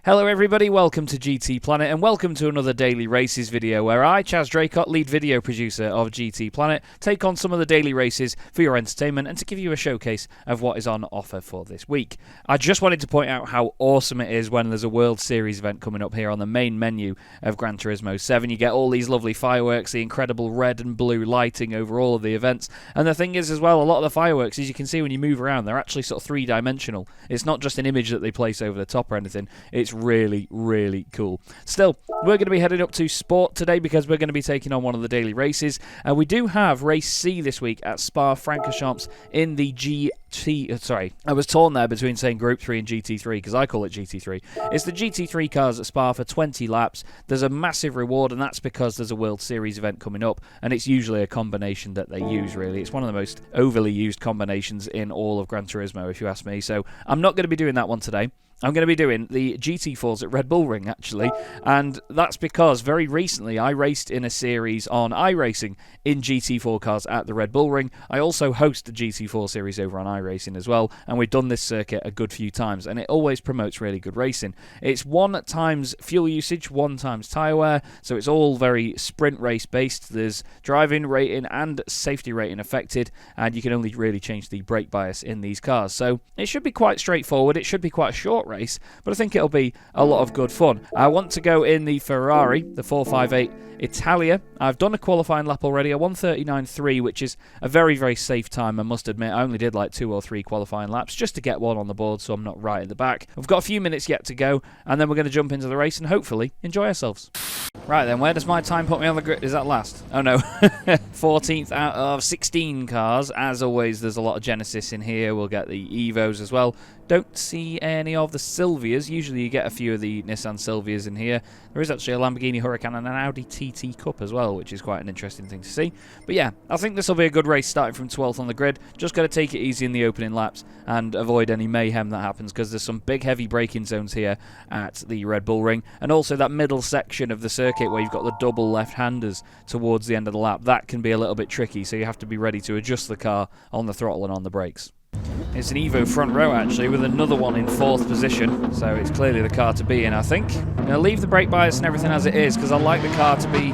Hello everybody, welcome to GT Planet and welcome to another Daily Races video where I, Chaz Draycott, lead video producer of GT Planet, take on some of the daily races for your entertainment and to give you a showcase of what is on offer for this week. I just wanted to point out how awesome it is when there's a World Series event coming up here on the main menu of Gran Turismo 7. You get all these lovely fireworks, the incredible red and blue lighting over all of the events, and the thing is as well, a lot of the fireworks, as you can see when you move around, they're actually sort of three-dimensional. It's not just an image that they place over the top or anything. It's really cool. Still, we're going to be heading up to Sport today because we're going to be taking on one of the daily races. We do have Race C this week at Spa-Francorchamps in the Sorry, I was torn there between saying Group 3 and GT3 because I call it GT3. It's the GT3 cars at Spa for 20 laps. There's a massive reward and that's because there's a World Series event coming up and it's usually a combination that they use really. It's one of the most overly used combinations in all of Gran Turismo if you ask me. So I'm not going to be doing that one today. I'm going to be doing the GT4s at Red Bull Ring, actually, and that's because very recently I raced in a series on iRacing in GT4 cars at the Red Bull Ring. I also host the GT4 series over on iRacing as well, and we've done this circuit a good few times, and it always promotes really good racing. It's 1 times fuel usage, 1 times tyre wear, so it's all very sprint race based. There's driving rating and safety rating affected, and you can only really change the brake bias in these cars. So it should be quite straightforward. It should be quite a short race, but I think it'll be a lot of good fun. I want to go in the Ferrari, the 458 Italia. I've done a qualifying lap already, a 1:39.3, which is a very safe time, I must admit. I only did like 2 or 3 qualifying laps just to get one on the board so I'm not right at the back. We've got a few minutes yet to go, and then we're going to jump into the race and hopefully enjoy ourselves. Right then, where does my time put me on the grid? Is that last? Oh no. 14th out of 16 cars. As always, there's a lot of Genesis in here. We'll get the Evos as well. Don't see any of the Silvias. Usually you get a few of the Nissan Silvias in here. There is actually a Lamborghini Huracan and an Audi TT Cup as well, which is quite an interesting thing to see. But yeah, I think this will be a good race starting from 12th on the grid. Just got to take it easy in the opening laps and avoid any mayhem that happens because there's some big heavy braking zones here at the Red Bull Ring. And also that middle section of the circuit where you've got the double left-handers towards the end of the lap. That can be a little bit tricky, so you have to be ready to adjust the car on the throttle and on the brakes. It's an Evo front row actually with another one in 4th position, so it's clearly the car to be in, I think. I'm going to leave the brake bias and everything as it is because I like the car to be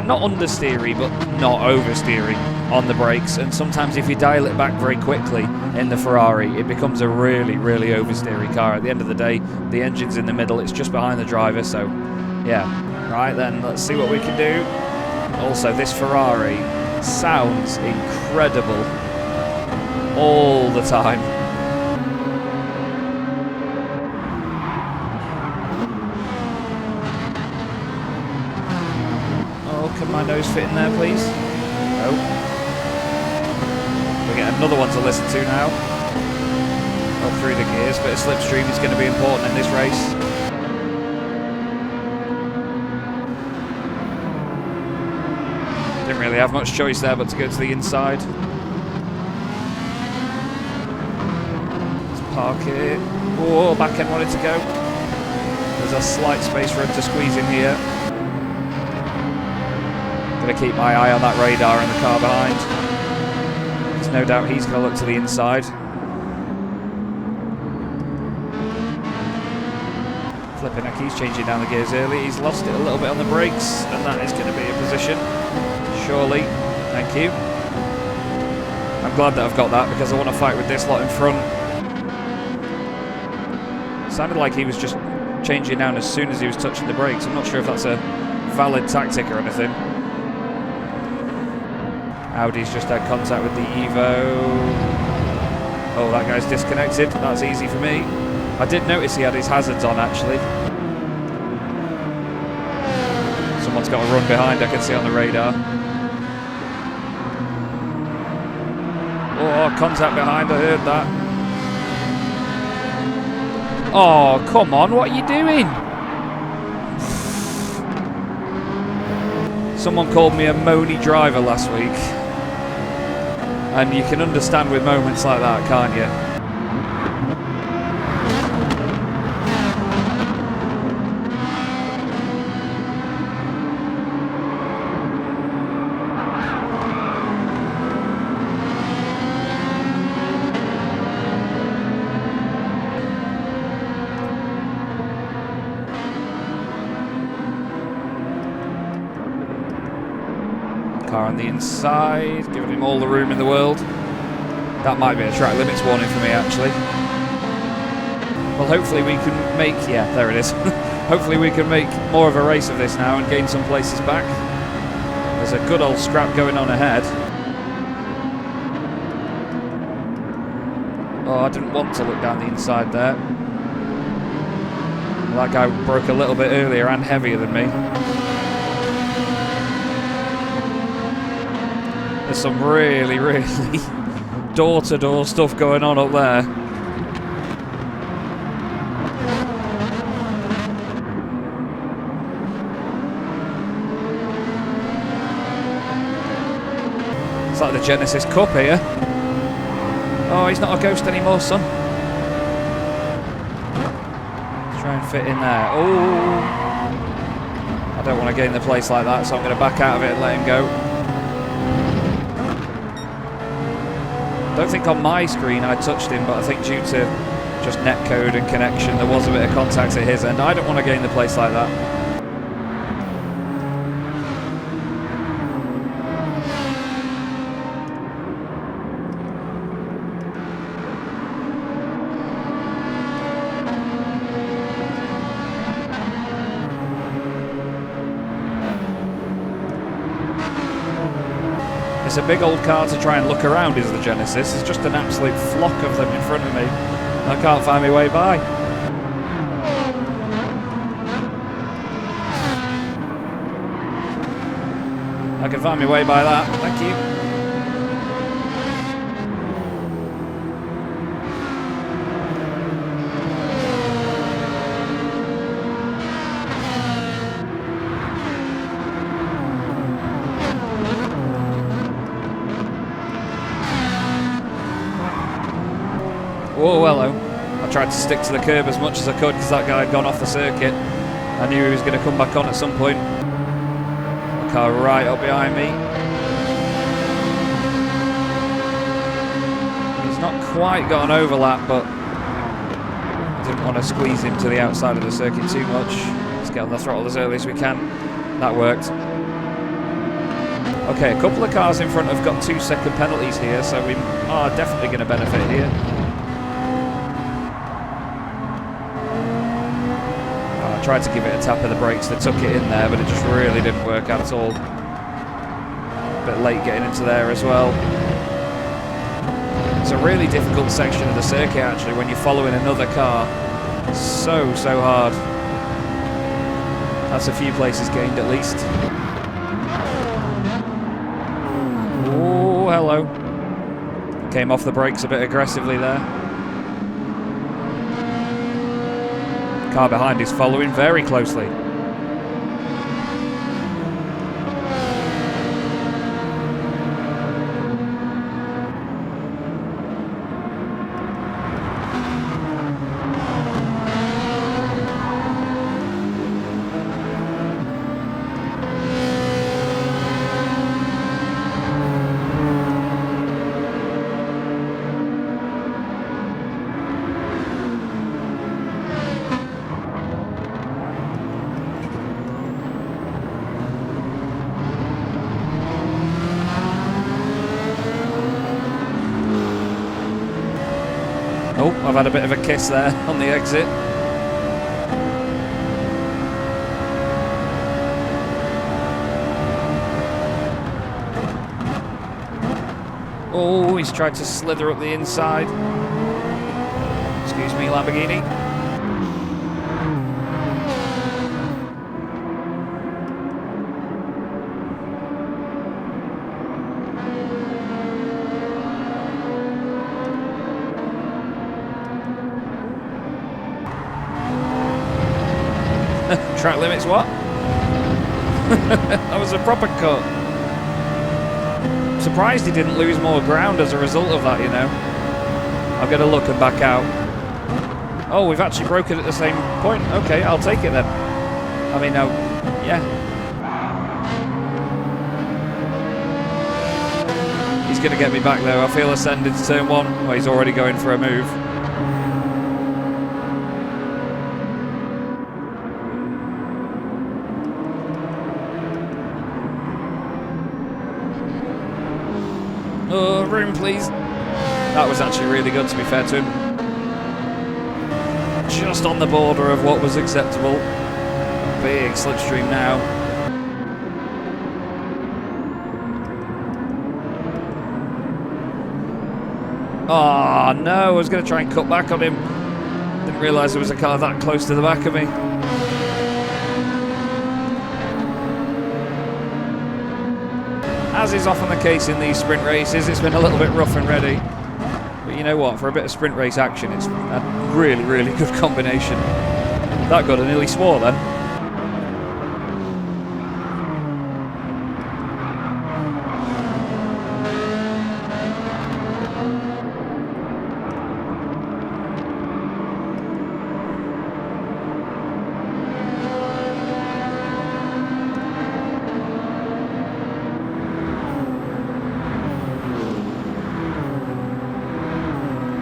not understeery but not oversteery on the brakes, and sometimes if you dial it back very quickly in the Ferrari it becomes a really oversteery car. At the end of the day, the engine's in the middle, it's just behind the driver, so yeah. Right then, let's see what we can do. Also, this Ferrari sounds incredible all the time. Oh, can my nose fit in there, please? No. We get another one to listen to now. Up through the gears, but a slipstream is going to be important in this race. Didn't really have much choice there but to go to the inside. Park it. Oh, back end wanted to go. There's a slight space for him to squeeze in here. Gonna keep my eye on that radar and the car behind. There's no doubt he's gonna look to the inside. Flipping heck, he's changing down the gears early. He's lost it a little bit on the brakes, and that is gonna be a position. Surely. Thank you. I'm glad that I've got that because I want to fight with this lot in front. Sounded like he was just changing down as soon as he was touching the brakes. I'm not sure if that's a valid tactic or anything. Audi's just had contact with the Evo. Oh, that guy's disconnected. That's easy for me. I did notice he had his hazards on, actually. Someone's got a run behind, I can see on the radar. Oh, contact behind, I heard that. Oh, come on, what are you doing? Someone called me a moany driver last week. And you can understand with moments like that, can't you? Car on the inside, giving him all the room in the world. That might be a track limits warning for me, actually. Well, hopefully we can make... Yeah, there it is. Hopefully we can make more of a race of this now and gain some places back. There's a good old scrap going on ahead. Oh, I didn't want to look down the inside there. That guy broke a little bit earlier and heavier than me. There's some really, really door-to-door stuff going on up there. It's like the Genesis Cup here. Oh, he's not a ghost anymore, son. Try and fit in there. Oh, I don't want to gain the place like that, so I'm going to back out of it and let him go. Don't think on my screen I touched him, but I think due to just netcode and connection, there was a bit of contact at his end. I don't want to gain the place like that. It's a big old car to try and look around, is the Genesis. There's just an absolute flock of them in front of me. I can't find my way by. I can find my way by that. Thank you. Oh, hello. I tried to stick to the curb as much as I could because that guy had gone off the circuit. I knew he was going to come back on at some point. The car right up behind me. He's not quite got an overlap, but I didn't want to squeeze him to the outside of the circuit too much. Let's get on the throttle as early as we can. That worked. Okay, a couple of cars in front have got 2-second penalties here, so we are definitely going to benefit here. I tried to give it a tap of the brakes that took it in there, but it just really didn't work out at all. A bit late getting into there as well. It's a really difficult section of the circuit actually when you're following another car. So hard. That's a few places gained at least. Oh, hello. Came off the brakes a bit aggressively there. Car behind is following very closely. Oh, I've had a bit of a kiss there on the exit. Oh, he's tried to slither up the inside. Excuse me, Lamborghini. Track limits, what? That was a proper cut. Surprised he didn't lose more ground as a result of that, you know. I'm going to look and back out. Oh, we've actually broken at the same point. Okay, I'll take it then. I mean, no, yeah. He's going to get me back though. I feel ascended to turn one. Well, he's already going for a move. please. That was actually really good, to be fair to him. Just on the border of what was acceptable. Big slipstream now. Oh no, I was going to try and cut back on him. Didn't realise there was a car that close to the back of me. As is often the case in these sprint races, it's been a little bit rough and ready. But you know what, for a bit of sprint race action, it's a really, really good combination. That good, I nearly swore then.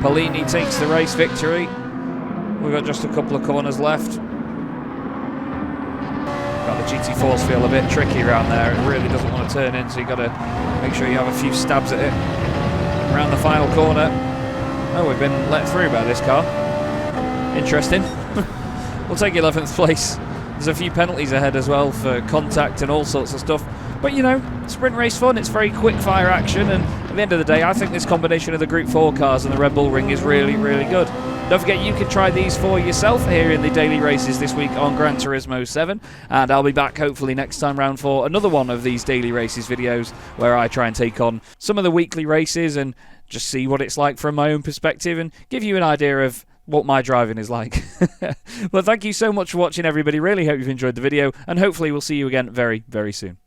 Polini takes the race victory. We've got just a couple of corners left. Got the GT4s feel a bit tricky around there. It really doesn't want to turn in, so you've got to make sure you have a few stabs at it. Around the final corner. Oh, we've been let through by this car. Interesting. We'll take 11th place. There's a few penalties ahead as well for contact and all sorts of stuff. But you know, sprint race fun, it's very quick fire action, and at the end of the day, I think this combination of the Group 4 cars and the Red Bull Ring is really, really good. Don't forget, you can try these for yourself here in the daily races this week on Gran Turismo 7, and I'll be back hopefully next time round for another one of these daily races videos where I try and take on some of the weekly races and just see what it's like from my own perspective and give you an idea of what my driving is like. Well, thank you so much for watching, everybody. Really hope you've enjoyed the video, and hopefully we'll see you again very, very soon.